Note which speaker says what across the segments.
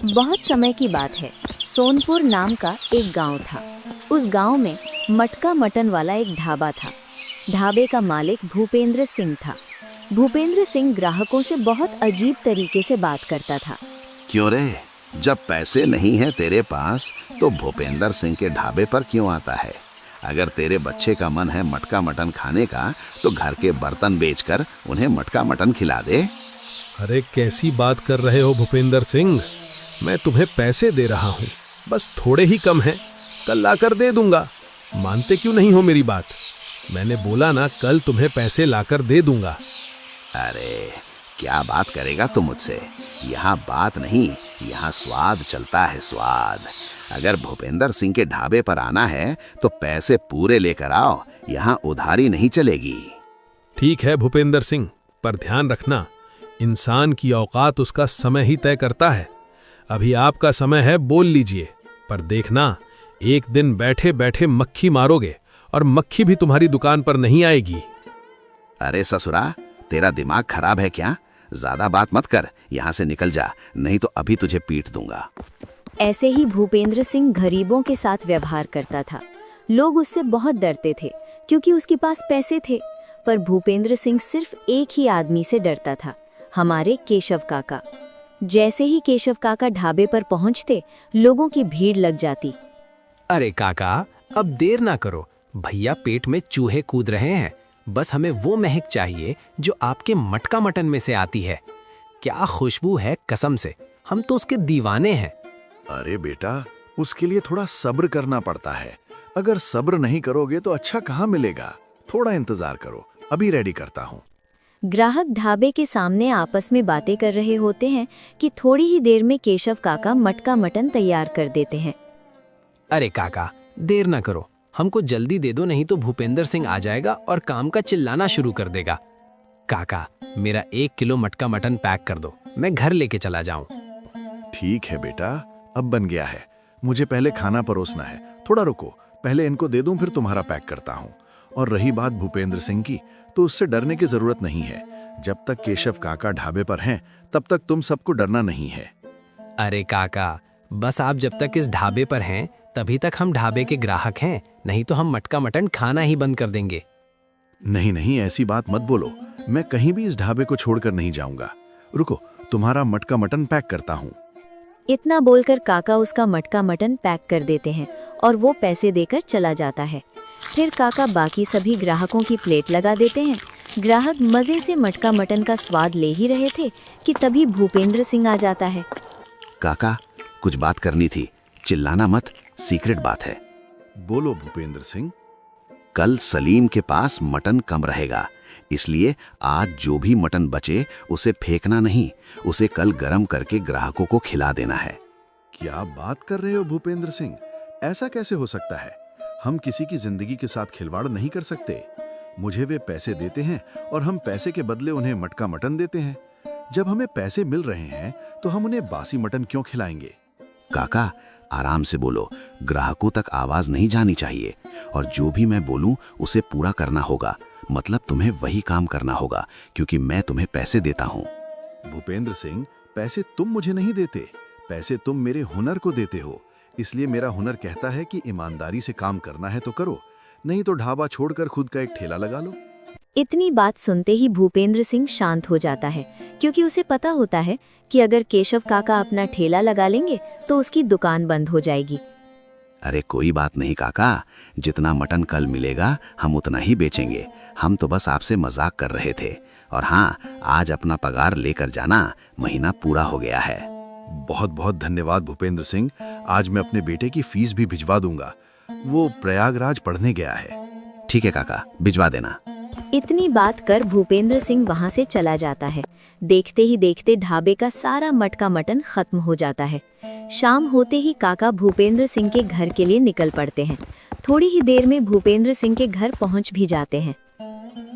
Speaker 1: बहुत समय की बात है। सोनपुर नाम का एक गांव था। उस गांव में मटका मटन वाला एक ढाबा था। ढाबे का मालिक भूपेंद्र सिंह था। भूपेंद्र सिंह ग्राहकों से बहुत अजीब तरीके से बात करता था।
Speaker 2: क्यों रे, जब पैसे नहीं है तेरे पास तो भूपेंद्र सिंह के ढाबे पर क्यों आता है? अगर तेरे बच्चे का मन है मटका मटन खाने का तो घर के बर्तन बेचकर उन्हें मटका मटन खिला दे।
Speaker 3: अरे कैसी बात कर रहे हो भूपेंद्र सिंह, मैं तुम्हें पैसे दे रहा हूँ, बस थोड़े ही कम हैं, कल लाकर दे दूंगा। मानते क्यों नहीं हो मेरी बात? मैंने बोला ना, कल तुम्हें पैसे लाकर दे दूंगा।
Speaker 2: अरे क्या बात करेगा तू मुझसे? यहाँ बात नहीं, यहाँ स्वाद चलता है, स्वाद। अगर भूपेंद्र सिंह के ढाबे पर आना है तो पैसे पूरे लेकर आओ, यहाँ उधारी नहीं चलेगी।
Speaker 3: ठीक है भूपेंद्र सिंह, पर ध्यान रखना, इंसान की औकात उसका समय ही तय करता है। अभी आपका समय है, बोल लीजिए, पर देखना एक दिन बैठे बैठे मक्खी मारोगे और मक्खी भी तुम्हारी दुकान पर नहीं आएगी।
Speaker 2: अरे ससुरा, तेरा दिमाग खराब है क्या? ज्यादा बात मत कर, यहाँ से निकल जा, नहीं तो अभी तुझे पीट दूंगा।
Speaker 1: ऐसे ही भूपेंद्र सिंह गरीबों के साथ व्यवहार करता था। लोग उससे बहुत डरते थे क्योंकि उसके पास पैसे थे। पर भूपेंद्र सिंह सिर्फ एक ही आदमी से डरता था, हमारे केशव काका। जैसे ही केशव काका ढाबे पर पहुंचते, लोगों की भीड़ लग जाती।
Speaker 4: अरे काका, अब देर ना करो, भैया पेट में चूहे कूद रहे हैं। बस हमें वो महक चाहिए जो आपके मटका मटन में से आती है। क्या खुशबू है, कसम से, हम तो उसके दीवाने हैं।
Speaker 5: अरे बेटा, उसके लिए थोड़ा सब्र करना पड़ता है। अगर सब्र नहीं करोगे तो अच्छा कहाँ मिलेगा। थोड़ा इंतजार करो, अभी रेडी करता हूँ।
Speaker 1: ग्राहक ढाबे के सामने आपस में बातें कर रहे होते हैं कि थोड़ी ही देर में केशव काका मटका मटन तैयार कर देते हैं।
Speaker 4: अरे काका, देर ना करो, हमको जल्दी दे दो, नहीं तो भूपेंद्र सिंह आ जाएगा और काम का चिल्लाना शुरू कर देगा। काका, मेरा 1 किलो मटका मटन पैक कर दो, मैं घर लेके चला जाऊं।
Speaker 5: ठीक है बेटा, अब बन गया है। मुझे पहले खाना परोसना है, थोड़ा रुको, पहले इनको दे दूं फिर तुम्हारा पैक करता हूँ। और रही बात भूपेंद्र सिंह की, तो उससे डरने की जरूरत नहीं है। जब तक केशव काका ढाबे पर हैं, तब तक तुम सबको डरना नहीं है।
Speaker 4: अरे काका, बस आप जब तक इस ढाबे पर हैं तभी तक हम ढाबे के ग्राहक हैं, नहीं तो हम मटका मटन खाना ही बंद कर देंगे।
Speaker 5: नहीं नहीं, ऐसी बात मत बोलो, मैं कहीं भी इस ढाबे को छोड़कर नहीं जाऊंगा। रुको, तुम्हारा मटका मटन पैक करता हूँ।
Speaker 1: इतना बोलकर काका उसका मटका मटन पैक कर देते हैं और वो पैसे देकर चला जाता है। फिर काका बाकी सभी ग्राहकों की प्लेट लगा देते हैं। ग्राहक मजे से मटका मटन का स्वाद ले ही रहे थे कि तभी भूपेंद्र सिंह आ जाता है।
Speaker 2: काका, कुछ बात करनी थी, चिल्लाना मत, सीक्रेट बात है।
Speaker 5: बोलो भूपेंद्र सिंह।
Speaker 2: कल सलीम के पास मटन कम रहेगा, इसलिए आज जो भी मटन बचे उसे फेंकना नहीं, उसे कल गरम करके ग्राहकों को खिला देना है।
Speaker 5: क्या बात कर रहे हो भूपेंद्र सिंह, ऐसा कैसे हो सकता है? हम किसी की जिंदगी के साथ खिलवाड़ नहीं कर सकते। मुझे वे पैसे देते हैं और हम पैसे के बदले उन्हें मटका मटन देते हैं। जब हमें पैसे मिल रहे हैं तो हम उन्हें बासी मटन क्यों खिलाएंगे?
Speaker 2: काका, आराम से बोलो, ग्राहकों तक आवाज नहीं जानी चाहिए, और जो भी मैं बोलूं उसे पूरा करना होगा। मतलब तुम्हें वही काम करना होगा, क्योंकि मैं तुम्हें पैसे देता हूं।
Speaker 5: भूपेंद्र सिंह, पैसे तुम मुझे नहीं देते, पैसे तुम मेरे हुनर को देते हो। इसलिए मेरा हुनर कहता है कि ईमानदारी से काम करना है तो करो, नहीं तो ढाबा छोड़कर खुद का एक ठेला लगा लो।
Speaker 1: इतनी बात सुनते ही भूपेंद्र सिंह शांत हो जाता है, क्योंकि उसे पता होता है कि अगर केशव काका अपना ठेला लगा लेंगे तो उसकी दुकान बंद हो जाएगी।
Speaker 2: अरे कोई बात नहीं काका, जितना मटन कल मिलेगा हम उतना ही बेचेंगे। हम तो बस आपसे मजाक कर रहे थे। और हाँ, आज अपना पगार लेकर जाना, महीना पूरा हो गया है।
Speaker 5: बहुत बहुत धन्यवाद भूपेंद्र सिंह, आज मैं अपने बेटे की फीस भी भिजवा दूंगा, वो प्रयागराज पढ़ने गया है।
Speaker 2: ठीक है काका, भिजवा देना।
Speaker 1: इतनी बात कर भूपेंद्र सिंह वहां से चला जाता है। देखते ही देखते ढाबे का सारा मटका मटन खत्म हो जाता है। शाम होते ही काका भूपेंद्र सिंह के घर के लिए निकल पड़ते हैं। थोड़ी ही देर में भूपेंद्र सिंह के घर पहुंच भी जाते हैं।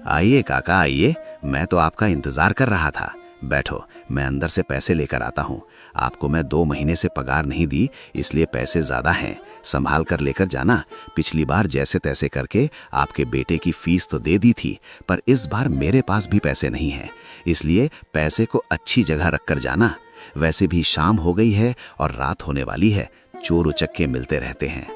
Speaker 2: आइए काका आइए, मैं तो आपका इंतजार कर रहा था। बैठो, मैं अंदर से पैसे लेकर आता हूँ। आपको मैं 2 महीने से पगार नहीं दी, इसलिए पैसे ज्यादा हैं, संभाल कर लेकर जाना। पिछली बार जैसे तैसे करके आपके बेटे की फीस तो दे दी थी, पर इस बार मेरे पास भी पैसे नहीं हैं, इसलिए पैसे को अच्छी जगह रख कर जाना। वैसे भी शाम हो गई है और रात होने वाली है, चोर उचक्के मिलते रहते हैं।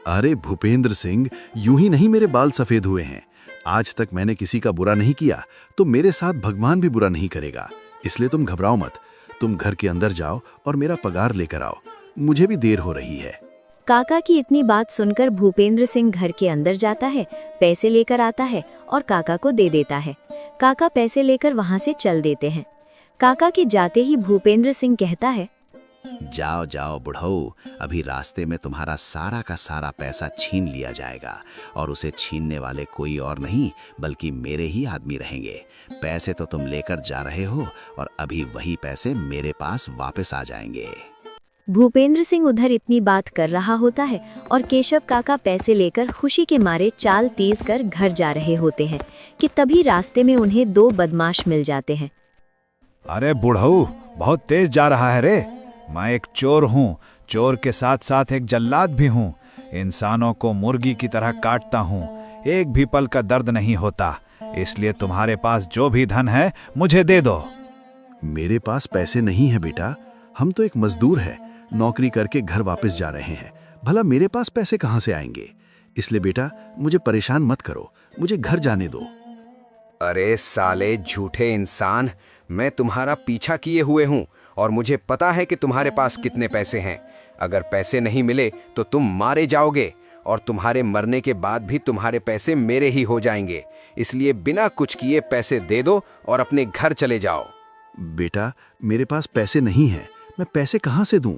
Speaker 5: अरे भूपेंद्र सिंह, यूं ही नहीं मेरे बाल सफेद हुए हैं। आज तक मैंने किसी का बुरा नहीं किया, तो मेरे साथ भगवान भी बुरा नहीं करेगा। इसलिए तुम घबराओ मत। तुम घर के अंदर जाओ और मेरा पगार लेकर आओ। मुझे भी देर हो रही है।
Speaker 1: काका की इतनी बात सुनकर भूपेंद्र सिंह घर के अंदर जाता है, पैसे लेकर आता है और काका को दे देता है। काका पैसे लेकर वहां से चल देते हैं। काका के जाते ही भूपेंद्र सिंह कहता है,
Speaker 2: जाओ जाओ बुढ़ऊ, अभी रास्ते में तुम्हारा सारा का सारा पैसा छीन लिया जाएगा और उसे छीनने वाले कोई और नहीं बल्कि मेरे ही आदमी रहेंगे। पैसे तो तुम लेकर जा रहे हो और अभी वही पैसे मेरे पास वापस आ जाएंगे।
Speaker 1: भूपेंद्र सिंह उधर इतनी बात कर रहा होता है और केशव काका पैसे लेकर खुशी के मारे चाल तेज कर घर जा रहे होते हैं कि तभी रास्ते में उन्हें दो बदमाश मिल जाते हैं।
Speaker 6: अरे बुढ़ऊ, बहुत तेज जा रहा है रे। मैं एक चोर हूँ, चोर के साथ साथ एक जल्लाद भी हूँ। इंसानों को मुर्गी की तरह काटता हूँ, एक भी पल का दर्द नहीं होता। इसलिए तुम्हारे पास जो भी धन है मुझे दे दो।
Speaker 5: मेरे पास पैसे नहीं है बेटा, हम तो एक मजदूर है, नौकरी करके घर वापस जा रहे हैं। भला मेरे पास पैसे कहाँ से आएंगे? इसलिए बेटा मुझे परेशान मत करो, मुझे घर जाने दो।
Speaker 7: अरे साले झूठे इंसान, मैं तुम्हारा पीछा किए हुए हूँ और मुझे पता है कि तुम्हारे पास कितने पैसे हैं। अगर पैसे नहीं मिले तो तुम मारे जाओगे और तुम्हारे मरने के बाद भी तुम्हारे पैसे मेरे ही हो जाएंगे। इसलिए बिना कुछ किए पैसे दे दो और अपने घर चले जाओ।
Speaker 5: बेटा मेरे पास पैसे नहीं है, मैं पैसे कहाँ से दूं?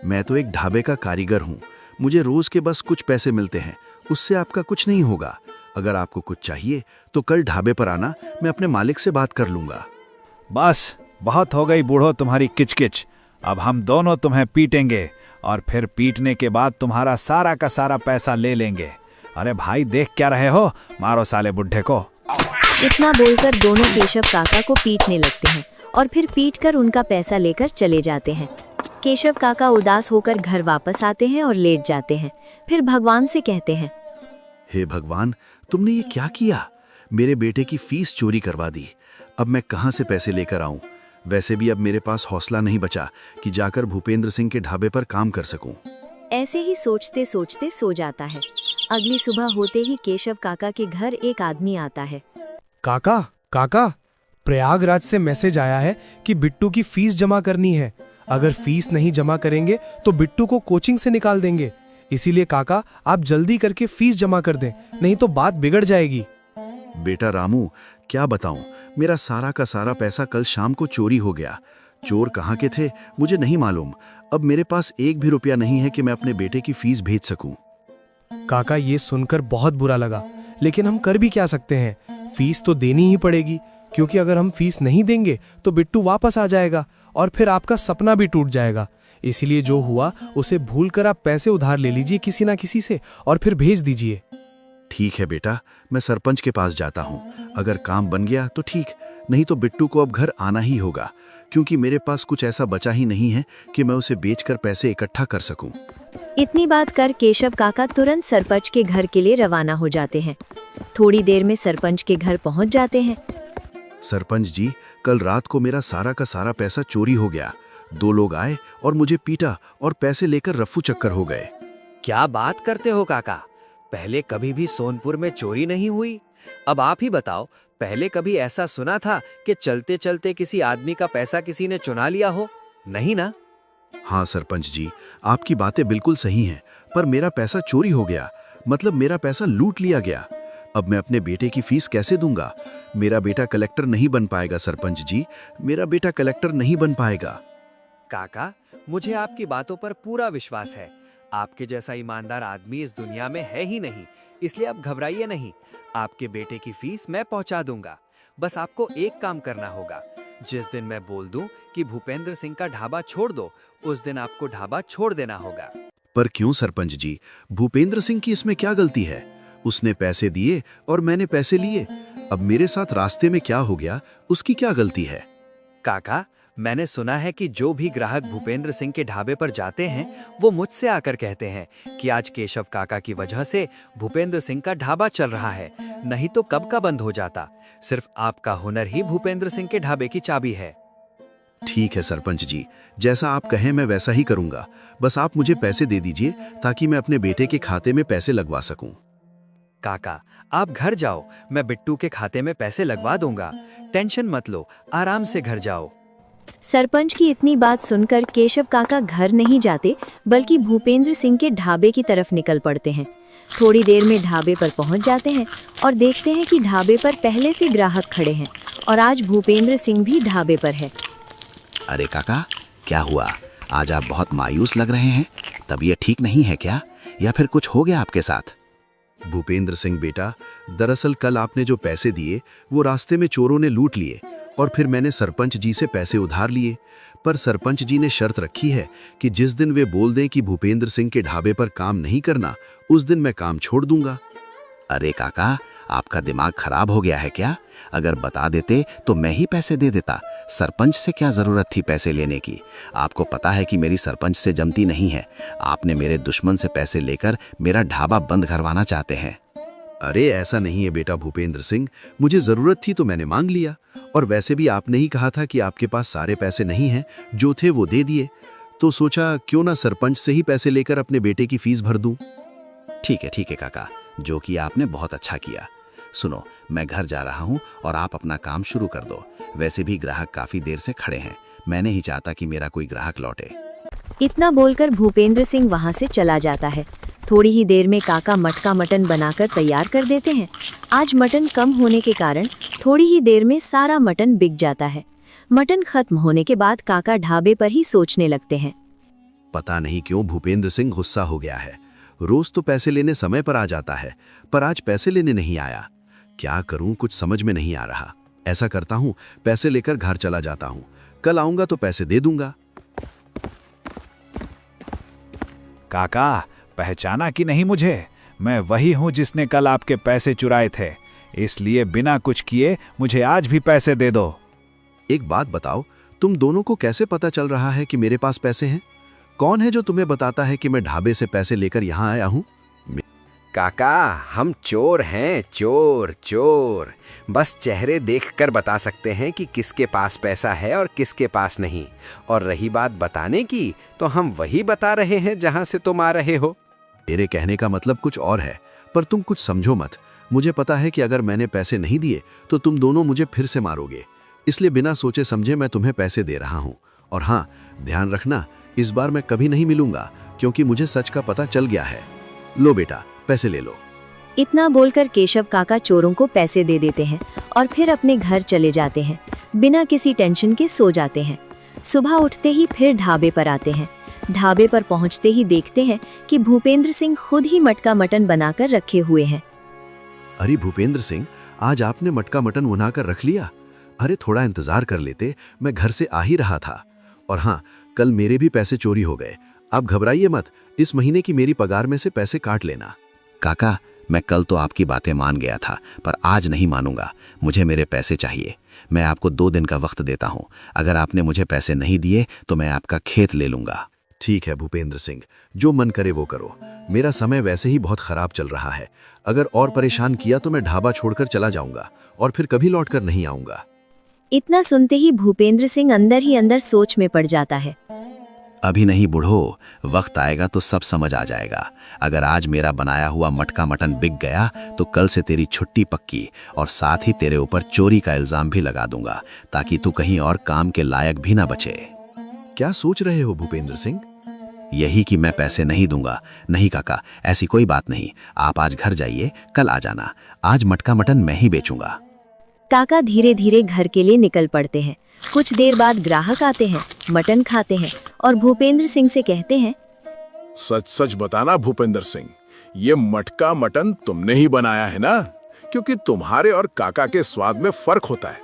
Speaker 5: मैं तो एक ढाबे का कारीगर हूँ, मुझे रोज के बस कुछ पैसे मिलते हैं, उससे आपका कुछ नहीं होगा। अगर आपको कुछ चाहिए तो कल ढाबे पर आना, मैं अपने मालिक से बात कर लूंगा।
Speaker 6: बस बहुत हो गई बूढ़ो तुम्हारी किचकिच। अब हम दोनों तुम्हें पीटेंगे और फिर पीटने के बाद तुम्हारा सारा का सारा पैसा ले लेंगे। अरे भाई देख क्या रहे हो, मारो साले बुढ़े को।
Speaker 1: इतना बोलकर दोनों केशव काका को पीटने लगते हैं और फिर पीटकर उनका पैसा लेकर चले जाते हैं। केशव काका उदास होकर घर वापस आते हैं और लेट जाते हैं। फिर भगवान से कहते हैं,
Speaker 5: हे भगवान, तुमने ये क्या किया? मेरे बेटे की फीस चोरी करवा दी। अब मैं कहाँ से पैसे लेकर आऊं? वैसे भी अब मेरे पास हौसला नहीं बचा कि जाकर भूपेंद्र सिंह के ढाबे पर काम कर सकूं।
Speaker 1: ऐसे ही सोचते सोचते सो जाता है। अगली सुबह होते ही केशव काका के घर एक आदमी आता है।
Speaker 8: काका काका, प्रयागराज से मैसेज आया है कि बिट्टू की फीस जमा करनी है। अगर फीस नहीं जमा करेंगे तो बिट्टू को कोचिंग से निकाल देंगे। इसीलिए काका आप जल्दी करके फीस जमा कर दें, नहीं तो बात बिगड़ जाएगी।
Speaker 5: बेटा रामू, क्या बताऊं, मेरा सारा का सारा पैसा कल शाम को चोरी हो गया। चोर कहाँ के थे मुझे नहीं मालूम। अब मेरे पास एक भी रुपया नहीं है कि मैं अपने बेटे की फीस भेज सकूं।
Speaker 8: काका ये सुनकर बहुत बुरा लगा, लेकिन हम कर भी क्या सकते हैं? फीस तो देनी ही पड़ेगी, क्योंकि अगर हम फीस नहीं देंगे तो बिट्टू वापस आ जाएगा और फिर आपका सपना भी टूट जाएगा। इसीलिए जो हुआ उसे भूलकर आप पैसे उधार ले लीजिए किसी ना किसी से और फिर भेज दीजिए।
Speaker 5: ठीक है बेटा, मैं सरपंच के पास जाता हूँ। अगर काम बन गया तो ठीक, नहीं तो बिट्टू को अब घर आना ही होगा, क्योंकि मेरे पास कुछ ऐसा बचा ही नहीं है कि मैं उसे बेचकर पैसे इकट्ठा कर सकूं।
Speaker 1: इतनी बात कर केशव काका तुरंत सरपंच के घर के लिए रवाना हो जाते हैं। थोड़ी देर में सरपंच के घर पहुंच जाते हैं।
Speaker 5: सरपंच जी, कल रात को मेरा सारा का सारा पैसा चोरी हो गया। 2 लोग आए और मुझे पीटा और पैसे लेकर रफ्फू चक्कर हो गए।
Speaker 9: क्या बात करते हो काका? पहले कभी भी सोनपुर में चोरी नहीं हुई। अब आप ही बताओ, पहले कभी ऐसा सुना था कि चलते चलते किसी आदमी का पैसा किसी ने चुरा लिया हो? नहीं ना?
Speaker 5: हाँ सरपंच जी, आपकी बातें बिल्कुल सही हैं, पर मेरा पैसा चोरी हो गया, मतलब मेरा पैसा लूट लिया गया। अब मैं अपने बेटे की फीस कैसे दूंगा? मेरा बेटा कलेक्टर नहीं बन पाएगा सरपंच जी, मेरा बेटा कलेक्टर नहीं बन पाएगा।
Speaker 9: काका, मुझे आपकी बातों पर पूरा विश्वास है। आपके जैसा ईमानदार आदमी इस दुनिया में है ही नहीं, इसलिए आप घबराइए नहीं। आपके बेटे की फीस मैं पहुंचा दूंगा। बस आपको एक काम करना होगा। जिस दिन मैं बोल दूं कि भूपेंद्र सिंह का ढाबा छोड़ दो, उस दिन आपको ढाबा छोड़ देना होगा।
Speaker 5: पर क्यों सरपंच जी? भूपेंद्र सिंह की इसमें क्या गलती है? उसने पैसे दिए और मैंने पैसे लिए। अब मेरे साथ रास्ते में क्या हो गया, उसकी क्या गलती है?
Speaker 9: काका, मैंने सुना है कि जो भी ग्राहक भूपेंद्र सिंह के ढाबे पर जाते हैं वो मुझसे आकर कहते हैं कि आज केशव काका की वजह से भूपेंद्र सिंह का ढाबा चल रहा है, नहीं तो कब का बंद हो जाता। सिर्फ आपका हुनर ही भूपेंद्र सिंह के ढाबे की चाबी है।
Speaker 5: ठीक है सरपंच जी, जैसा आप कहें मैं वैसा ही करूंगा। बस आप मुझे पैसे दे दीजिए ताकि मैं अपने बेटे के खाते में पैसे लगवा सकूं।
Speaker 9: काका, आप घर जाओ, मैं बिट्टू के खाते में पैसे लगवा दूंगा। टेंशन मत लो, आराम से घर जाओ।
Speaker 1: सरपंच की इतनी बात सुनकर केशव काका घर नहीं जाते बल्कि भूपेंद्र सिंह के ढाबे की तरफ निकल पड़ते हैं। थोड़ी देर में ढाबे पर पहुंच जाते हैं और देखते हैं कि ढाबे पर पहले से ग्राहक खड़े हैं और आज भूपेंद्र सिंह भी ढाबे पर है।
Speaker 2: अरे काका, क्या हुआ? आज आप बहुत मायूस लग रहे हैं। तबीयत ठीक नहीं है क्या, या फिर कुछ हो गया आपके साथ?
Speaker 5: भूपेंद्र सिंह बेटा, दरअसल कल आपने जो पैसे दिए वो रास्ते में चोरों ने लूट लिए और फिर मैंने सरपंच जी से पैसे उधार लिए। पर सरपंच जी ने शर्त रखी है कि जिस दिन वे बोल दें कि भूपेंद्र सिंह के ढाबे पर काम नहीं करना, उस दिन मैं काम छोड़ दूंगा।
Speaker 2: अरे काका, आपका दिमाग खराब हो गया है क्या? अगर बता देते तो मैं ही पैसे दे देता। सरपंच से क्या जरूरत थी पैसे लेने की? आपको पता है कि मेरी सरपंच से जमती नहीं है। आपने मेरे दुश्मन से पैसे लेकर मेरा ढाबा बंद करवाना चाहते हैं।
Speaker 5: अरे ऐसा नहीं है बेटा भूपेंद्र सिंह, मुझे जरूरत थी तो मैंने मांग लिया। और वैसे भी आपने ही कहा था कि आपके पास सारे पैसे नहीं हैं, जो थे वो दे दिए। तो सोचा क्यों ना सरपंच से ही पैसे लेकर अपने बेटे की फीस भर दूं।
Speaker 2: ठीक है काका, जो किया आपने बहुत अच्छा किया। सुनो, मैं घर जा रहा हूँ और आप अपना काम शुरू कर दो। वैसे भी ग्राहक काफी देर से खड़े हैं, मैं नहीं चाहता कि मेरा कोई ग्राहक लौटे।
Speaker 1: इतना बोलकर भूपेंद्र सिंह वहां से चला जाता है। थोड़ी ही देर में काका मटका मटन बनाकर तैयार कर देते हैं। आज मटन कम होने के कारण थोड़ी ही देर में सारा मटन बिक जाता है। मटन खत्म होने के बाद काका ढाबे पर ही सोचने लगते हैं।
Speaker 5: पता नहीं क्यों भूपेंद्र सिंह गुस्सा हो गया है। रोज तो पैसे लेने समय पर आ जाता है, पर आज पैसे लेने नहीं आया। क्या करूं, कुछ समझ में नहीं आ रहा। ऐसा करता हूं, पैसे लेकर घर चला जाता हूं। कल आऊंगा तो पैसे दे दूंगा।
Speaker 6: काका, पहचाना कि नहीं मुझे? मैं वही हूं जिसने कल आपके पैसे चुराए थे। इसलिए बिना कुछ किए मुझे आज भी पैसे दे दो।
Speaker 5: एक बात बताओ, तुम दोनों को कैसे पता चल रहा है कि मेरे पास पैसे हैं? कौन है जो तुम्हें बताता है कि मैं ढाबे से पैसे लेकर यहाँ आया हूँ?
Speaker 7: काका, हम चोर हैं, चोर चोर। बस चेहरे देखकर बता सकते हैं कि किसके पास पैसा है और किसके पास नहीं। और रही बात बताने की, तो हम वही बता रहे हैं जहां से तुम आ रहे हो।
Speaker 5: मेरे कहने का मतलब कुछ और है, पर तुम कुछ समझो मत। मुझे पता है कि अगर मैंने पैसे नहीं दिए तो तुम दोनों मुझे फिर से मारोगे। इसलिए बिना सोचे समझे मैं तुम्हें पैसे दे रहा हूँ। और हाँ, ध्यान रखना, इस बार मैं कभी नहीं मिलूंगा, क्योंकि मुझे सच का पता चल गया है। लो बेटा, पैसे ले लो।
Speaker 1: इतना बोलकर केशव काका चोरों को पैसे दे देते हैं और फिर अपने घर चले जाते हैं। बिना किसी टेंशन के सो जाते हैं। सुबह उठते ही फिर ढाबे पर आते हैं। ढाबे पर पहुंचते ही देखते हैं कि भूपेंद्र सिंह खुद ही मटका मटन बनाकर रखे हुए हैं।
Speaker 5: अरे भूपेंद्र सिंह, आज आपने मटका मटन बनाकर रख लिया? अरे थोड़ा इंतजार कर लेते, मैं घर से आ ही रहा था। और हाँ, कल मेरे भी पैसे चोरी हो गए। आप घबराइए मत, इस महीने की मेरी पगार में से पैसे काट लेना।
Speaker 2: काका, मैं कल तो आपकी बातें मान गया था, पर आज नहीं मानूंगा। मुझे मेरे पैसे चाहिए। मैं आपको 2 दिन का वक्त देता हूं। अगर आपने मुझे पैसे नहीं दिए तो मैं आपका खेत ले लूंगा।
Speaker 5: ठीक है भूपेंद्र सिंह, जो मन करे वो करो। मेरा समय वैसे ही बहुत खराब चल रहा है। अगर और परेशान किया तो मैं ढाबा छोड़कर चला जाऊंगा और फिर कभी लौट कर नहीं आऊंगा।
Speaker 1: इतना सुनते ही भूपेंद्र सिंह अंदर ही अंदर सोच में पड़ जाता है।
Speaker 2: अभी नहीं बूढ़ो, वक्त आएगा तो सब समझ आ जाएगा। अगर आज मेरा बनाया हुआ मटका मटन बिक गया तो कल से तेरी छुट्टी पक्की, और साथ ही तेरे ऊपर चोरी का इल्जाम भी लगा दूंगा, ताकि तू कहीं और काम के लायक भी ना बचे।
Speaker 5: क्या सोच रहे हो भूपेंद्र सिंह?
Speaker 2: यही कि मैं पैसे नहीं दूंगा। नहीं काका, ऐसी कोई बात नहीं। आप आज घर जाइए, कल आ जाना। आज मटका मटन मैं ही बेचूंगा।
Speaker 1: काका धीरे धीरे घर के लिए निकल पड़ते हैं। कुछ देर बाद ग्राहक आते हैं, मटन खाते हैं और भूपेंद्र सिंह से कहते हैं,
Speaker 10: सच सच बताना भूपेंद्र सिंह, ये मटका मटन तुमने ही बनाया है ना? क्योंकि तुम्हारे और काका के स्वाद में फर्क होता है।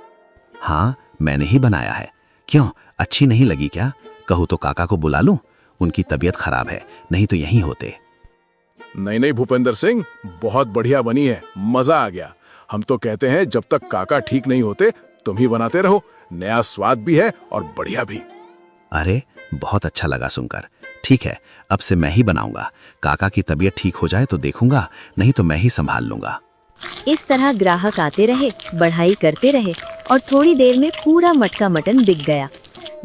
Speaker 2: हाँ, मैंने ही बनाया है। क्यों, अच्छी नहीं लगी क्या? कहूँ तो काका को बुला लूं? उनकी तबीयत खराब है, नहीं तो यहीं होते।
Speaker 10: नहीं नहीं भूपेंद्र सिंह, बहुत बढ़िया बनी है, मजा आ गया। हम तो कहते हैं जब तक काका ठीक नहीं होते तुम ही बनाते रहो। नया स्वाद भी है और बढ़िया भी।
Speaker 2: अरे बहुत अच्छा लगा सुनकर। ठीक है, अब से मैं ही बनाऊंगा। काका की तबीयत ठीक हो जाए तो देखूंगा, नहीं तो मैं ही संभाल लूंगा।
Speaker 1: इस तरह ग्राहक आते रहे, बढ़ाई करते रहे और थोड़ी देर में पूरा मटका मटन बिक गया।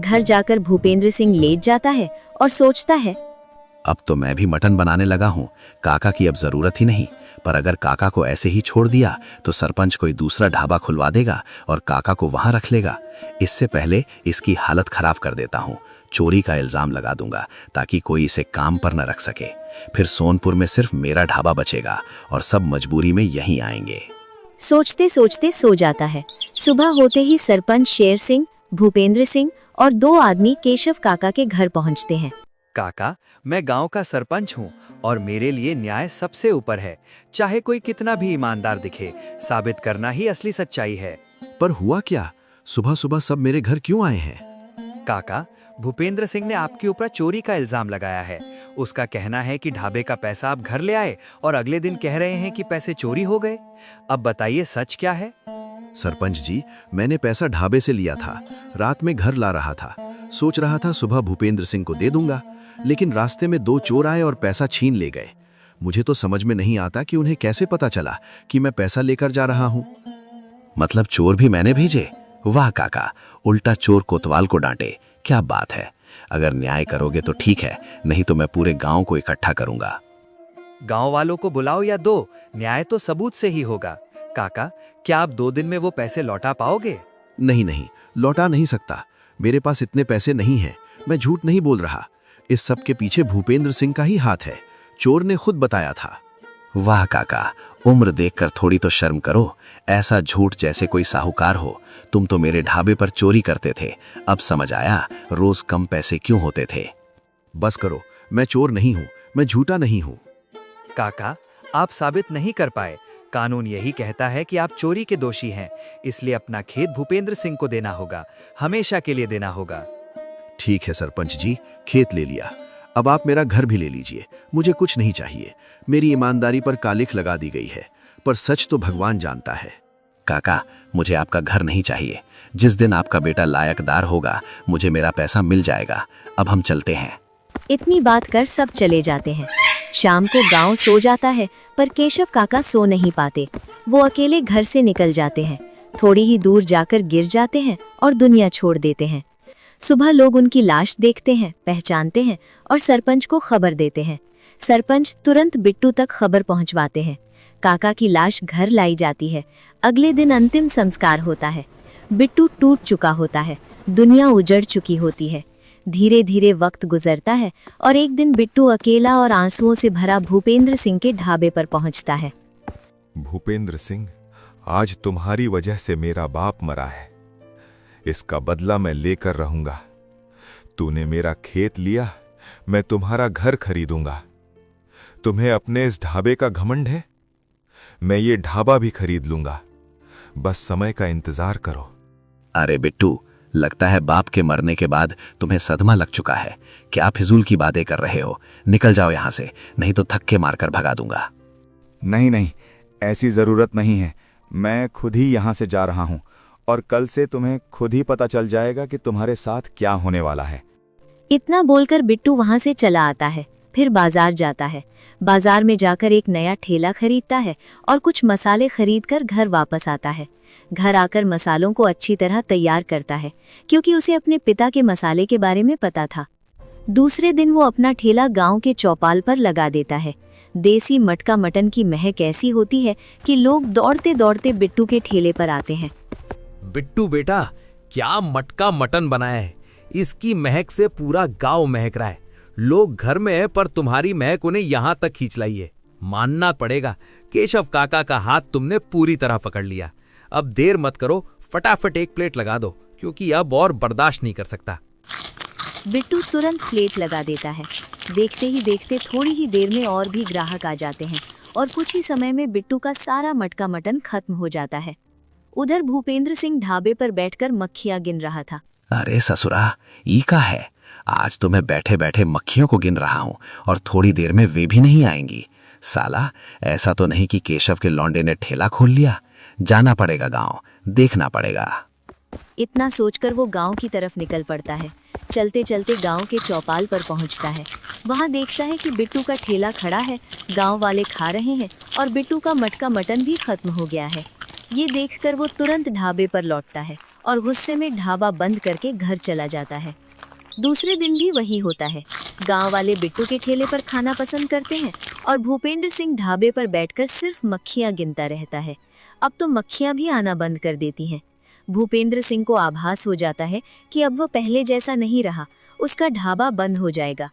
Speaker 1: घर जाकर भूपेंद्र सिंह लेट जाता है और सोचता है,
Speaker 2: अब तो मैं भी मटन बनाने लगा हूँ, काका की अब जरूरत ही नहीं। पर अगर काका को ऐसे ही छोड़ दिया तो सरपंच कोई दूसरा ढाबा खुलवा देगा और काका को वहां रख लेगा। इससे पहले इसकी हालत खराब कर देता हूँ, चोरी का इल्जाम लगा दूंगा ताकि कोई इसे काम पर न रख सके। फिर सोनपुर में सिर्फ मेरा ढाबा बचेगा और सब मजबूरी में यहीं आएंगे।
Speaker 1: सोचते सोचते सो जाता है। सुबह होते ही सरपंच शेर सिंह, भूपेंद्र सिंह और 2 आदमी केशव काका के घर पहुंचते हैं।
Speaker 9: काका, मैं गांव का सरपंच हूं और मेरे लिए न्याय सबसे ऊपर है। चाहे कोई कितना भी ईमानदार दिखे, साबित करना ही असली सच्चाई है।
Speaker 5: पर हुआ क्या? सुबह सुबह सब मेरे घर क्यों आए हैं?
Speaker 9: काका, भूपेंद्र सिंह ने आपके ऊपर चोरी का इल्जाम लगाया है। उसका कहना है कि ढाबे का पैसा आप घर ले आए और अगले दिन कह रहे हैं कि पैसे चोरी हो गए। अब बताइए सच क्या है?
Speaker 5: सरपंच जी, मैंने पैसा ढाबे से लिया था। रात में घर ला रहा था। सोच रहा था सुबह भूपेंद्र सिंह को दे दूंगा, लेकिन रास्ते में 2 चोर आए और पैसा छीन ले गए। मुझे तो समझ में नहीं आता कि उन्हें कैसे पता चला कि मैं पैसा लेकर जा रहा हूँ।
Speaker 2: मतलब चोर भी मैंने भेजे? वाह काका, उल्टा चोर कोतवाल को डांटे, क्या बात है। अगर न्याय करोगे तो ठीक है, नहीं तो मैं पूरे गांव को इकट्ठा करूंगा।
Speaker 9: गांव वालों को बुलाओ या दो, न्याय तो सबूत से ही होगा। काका, क्या आप 2 दिन में वो पैसे लौटा पाओगे?
Speaker 5: नहीं नहीं, लौटा नहीं सकता। मेरे पास इतने पैसे नहीं हैं। मैं झूठ नहीं बोल रहा। इस सब के पीछे भूपेंद्र सिंह का ही हाथ है। चोर ने खुद बताया था।
Speaker 2: वाह काका, उम्र देखकर थोड़ी तो शर्म करो। ऐसा झूठ जैसे कोई साहूकार हो। तुम तो मेरे ढाबे पर चोरी करते थे, अब समझ आया रोज कम पैसे क्यों होते थे।
Speaker 5: बस करो, मैं चोर नहीं हूँ, मैं झूठा नहीं हूँ।
Speaker 9: काका, आप साबित नहीं कर पाए। कानून यही कहता है कि आप चोरी के दोषी हैं, इसलिए अपना खेत भूपेंद्र सिंह को देना होगा, हमेशा के लिए देना होगा।
Speaker 5: ठीक है सरपंच जी, खेत ले लिया। अब आप मेरा घर भी ले लीजिए, मुझे कुछ नहीं चाहिए। मेरी ईमानदारी पर कालिख लगा दी गई है, पर सच तो भगवान जानता है।
Speaker 2: काका, मुझे आपका घर नहीं चाहिए। जिस दिन आपका बेटा लायकदार होगा, मुझे मेरा पैसा मिल जाएगा। अब हम चलते हैं।
Speaker 1: इतनी बात कर सब चले जाते हैं। शाम को गांव सो जाता है, पर केशव काका सो नहीं पाते। वो अकेले घर से निकल जाते हैं, थोड़ी ही दूर जाकर गिर जाते हैं और दुनिया छोड़ देते हैं। सुबह लोग उनकी लाश देखते हैं, पहचानते हैं और सरपंच को खबर देते हैं। सरपंच तुरंत बिट्टू तक खबर पहुंचवाते हैं। काका की लाश घर लाई जाती है। अगले दिन अंतिम संस्कार होता है। बिट्टू टूट चुका होता है, दुनिया उजड़ चुकी होती है। धीरे धीरे वक्त गुजरता है और एक दिन बिट्टू अकेला और आंसुओं से भरा भूपेंद्र सिंह के ढाबे पर पहुंचता है।
Speaker 11: भूपेंद्र सिंह, आज तुम्हारी वजह से मेरा बाप मरा है। इसका बदला मैं लेकर रहूंगा। तूने मेरा खेत लिया, मैं तुम्हारा घर खरीदूंगा। तुम्हें अपने इस ढाबे का घमंड है? मैं ये ढाबा भी खरीद लूंगा। बस समय का इंतजार करो।
Speaker 2: अरे बिट्टू, लगता है बाप के मरने के बाद तुम्हें सदमा लग चुका है। क्या फिजूल की बातें कर रहे हो? निकल जाओ यहाँ से, नहीं तो धक्के मारकर भगा दूंगा।
Speaker 6: नहीं नहीं, ऐसी जरूरत नहीं है। मैं खुद ही यहाँ से जा रहा हूँ और कल से तुम्हें खुद ही पता चल जाएगा कि तुम्हारे साथ क्या होने वाला है।
Speaker 1: इतना बोलकर बिट्टू वहां से चला आता है। फिर बाजार जाता है। बाजार में जाकर एक नया ठेला खरीदता है और कुछ मसाले खरीदकर घर वापस आता है। घर आकर मसालों को अच्छी तरह तैयार करता है, क्योंकि उसे अपने पिता के मसाले के बारे में पता था। दूसरे दिन वो अपना ठेला गांव के चौपाल पर लगा देता है। देसी मटका मटन की महक ऐसी होती है कि लोग दौड़ते दौड़ते बिट्टू के ठेले पर आते हैं।
Speaker 12: बिट्टू बेटा, क्या मटका मटन बनाया है। इसकी महक से पूरा गांव महक रहा है। लोग घर में है, पर तुम्हारी महक उन्हें यहाँ तक खींच लाई है। मानना पड़ेगा, केशव काका का हाथ तुमने पूरी तरह पकड़ लिया। अब देर मत करो, फटाफट एक प्लेट लगा दो, क्योंकि अब और बर्दाश्त नहीं कर सकता।
Speaker 1: बिट्टू तुरंत प्लेट लगा देता है। देखते ही देखते थोड़ी ही देर में और भी ग्राहक आ जाते हैं और कुछ ही समय में बिट्टू का सारा मटका मटन खत्म हो जाता है। उधर भूपेंद्र सिंह ढाबे पर बैठकर मक्खियां गिन रहा था।
Speaker 2: अरे ससुरा, ई का है। आज तो मैं बैठे बैठे मक्खियों को गिन रहा हूँ और थोड़ी देर में वे भी नहीं आएंगी। साला, ऐसा तो नहीं कि केशव के लौंडे ने ठेला खोल लिया। जाना पड़ेगा गांव, देखना पड़ेगा।
Speaker 1: इतना सोचकर वो गांव की तरफ निकल पड़ता है। चलते चलते गांव के चौपाल पर पहुंचता है। वहां देखता है कि बिट्टू का ठेला खड़ा है, गांव वाले खा रहे हैं और बिट्टू का मटका मटन भी खत्म हो गया है। ये देखकर वो तुरंत ढाबे पर लौटता है और गुस्से में ढाबा बंद करके घर चला जाता है। दूसरे दिन भी वही होता है। गांव वाले बिट्टू के ठेले पर खाना पसंद करते हैं और भूपेंद्र सिंह ढाबे पर बैठकर सिर्फ मक्खियां गिनता रहता है। अब तो मक्खियां भी आना बंद कर देती हैं। भूपेंद्र सिंह को आभास हो जाता है कि अब वो पहले जैसा नहीं रहा, उसका ढाबा बंद हो जाएगा।